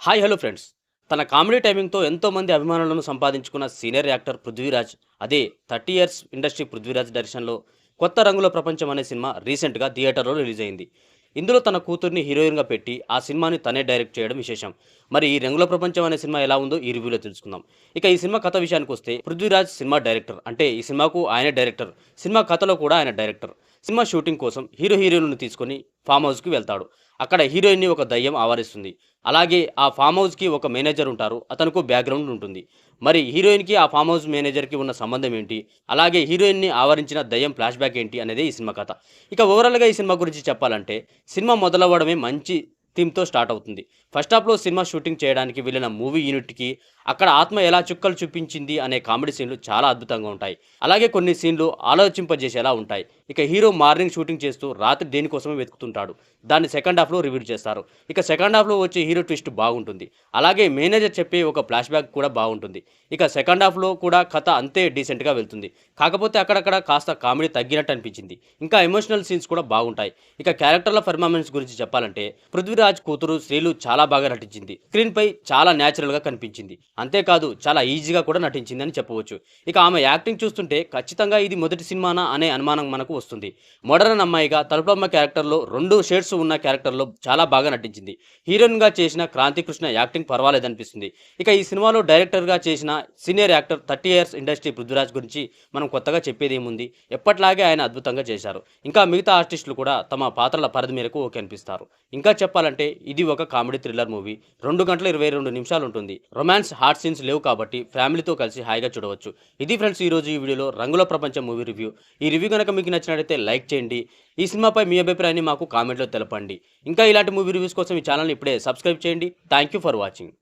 Hi hello friends. తన comedy టైమింగ్‌తో ఎంతోమంది అభిమానులను సంపాదించుకున్న సీనియర్ యాక్టర్ 'పృథ్వీరాజ్' అదే 30 ఇయర్స్ ఇండస్ట్రీ 'పృథ్వీరాజ్' డైరెక్షన్‌లో 'కొత్త రంగుల ప్రపంచం' అనే సినిమా రీసెంట్‌గా థియేటర్‌లో రిలీజ్ అయింది. ఇందులో తన కూతుర్ని హీరోయిన్‌గా పెట్టి ఆ సినిమాని తనే డైరెక్ట్ చేయడం విశేషం. మరి ఈ 'రంగుల ప్రపంచం' అనే సినిమా ఎలా ఉందో ఈ రివ్యూలో తెలుసుకుందాం. ఇక ఈ సినిమా కథ విషయానికొస్తే 'పృథ్వీరాజ్' సినిమా డైరెక్టర్. అంటే ఈ సినిమాకు ఆయనే డైరెక్టర్. సినిమా కథలో కూడా ఆయన డైరెక్టర్. సినిమా షూటింగ్ కోసం హీరోయిన్‌లను తీసుకొని ఫామ్ హౌస్‌కి వెళ్తాడు. అక్కడ హీరోయిన్‌ని ఒక దయ్యం ఆవరిస్తుంది. అలాగే ఆ ఫామ్ హౌస్‌కి ఒక మేనేజర్ ఉంటారు. అతనుకు బ్యాక్‌గ్రౌండ్ ఉంటుంది. మరి హీరోయిన్‌కి ఆ ఫామ్ హౌస్ మేనేజర్‌కి ఉన్న సంబంధం ఏంటి? అలాగే హీరోయిన్‌ని ఆవరించిన దయ్యం ఫ్లాష్ బ్యాక్ ఏంటి? అనేదే ఈ సినిమా కథ. ఇక ఓవరాల్‌గా ఈ సినిమా గురించి చెప్పాలంటే సినిమా మొదలవ్వడమే మంచి థీమ్‌తో స్టార్ట్ అవుతుంది. ఫస్ట్ హాఫ్‌లో సినిమా షూటింగ్ చేయడానికి వెళ్ళిన మూవీ యూనిట్‌కి అక్కడ ఆత్మ ఎలా చుక్కలు చూపించింది అనే కామెడీ సీన్‌లు చాలా అద్భుతంగా ఉంటాయి. అలాగే కొన్ని సీన్‌లు ఆలోచింపజేసేలా ఉంటాయి. ఇక హీరో మార్నింగ్ షూటింగ్ చేస్తూ రాత్రి దేనికోసమో వెతుకుతుంటాడు. దాన్ని సెకండ్ హాఫ్‌లో రివీల్ చేస్తారు. ఇక సెకండ్ హాఫ్‌లో వచ్చే హీరో ట్విస్ట్ బాగుంటుంది. అలాగే మేనేజర్ చెప్పే ఒక ఫ్లాష్ బ్యాక్ కూడా బాగుంటుంది. ఇక సెకండ్ హాఫ్‌లో కూడా కథ అంతే డీసెంట్‌గా వెళ్తుంది. కాకపోతే అక్కడక్కడ కాస్త కామెడీ తగ్గినట్టు అనిపించింది. ఇంకా ఎమోషనల్ సీన్స్ కూడా బాగుంటాయి. ఇక క్యారెక్టర్ల పెర్ఫార్మెన్స్ గురించి చెప్పాలంటే 'పృథ్వీరాజ్' కూతురు శ్రీలు చాలా బాగా నటించింది. స్క్రీన్‌పై చాలా న్యాచురల్‌గా కనిపించింది. అంతేకాదు చాలా ఈజీగా కూడా నటించిందని చెప్పవచ్చు. ఇక ఆమె యాక్టింగ్ చూస్తుంటే ఖచ్చితంగా ఇది మొదటి సినిమానా అనే అనుమానం మనకు వస్తుంది. మోడర్న్ అమ్మాయిగా తలుపులమ్మ క్యారెక్టర్‌లో 2 షేడ్స్ ఉన్న క్యారెక్టర్‌లో చాలా బాగా నటించింది. హీరోయిన్‌గా చేసిన క్రాంతి కృష్ణ యాక్టింగ్ పర్వాలేదనిపిస్తుంది. ఇక ఈ సినిమాలో డైరెక్టర్‌గా చేసిన senior actor 30 years industry 'Prithviraj' గురించి మనం కొత్తగా చెప్పేదేముంది. ఎప్పట్లాగే ఆయన అద్భుతంగా చేశారు. ఇంకా మిగతా ఆర్టిస్టులు కూడా తమ పాత్రల పరిధి మేరకు ఓకే అనిపిస్తారు. ఇంకా చెప్పాలంటే ఇది ఒక కామెడీ థ్రిల్లర్ మూవీ. 2 గంటల 22 నిమిషాలు ఉంటుంది. రొమాన్స్, హార్ట్ సీన్స్ లేవు కాబట్టి ఫ్యామిలీతో కలిసి హాయిగా చూడవచ్చు. ఇది ఫ్రెండ్స్ ఈరోజు ఈ వీడియోలో 'రంగుల ప్రపంచం' మూవీ రివ్యూ. ఈ రివ్యూ గనక మీకు నచ్చినట్లయితే లైక్ చేయండి. ఈ సినిమాపై మీ అభిప్రాయాన్ని మాకు కామెంట్‌లో తెలపండి. ఇంకా ఇలాంటి మూవీ రివ్యూస్ కోసం ఈ ఛానల్‌ని ఇప్పుడే సబ్స్క్రైబ్ చేయండి. Thank you for watching.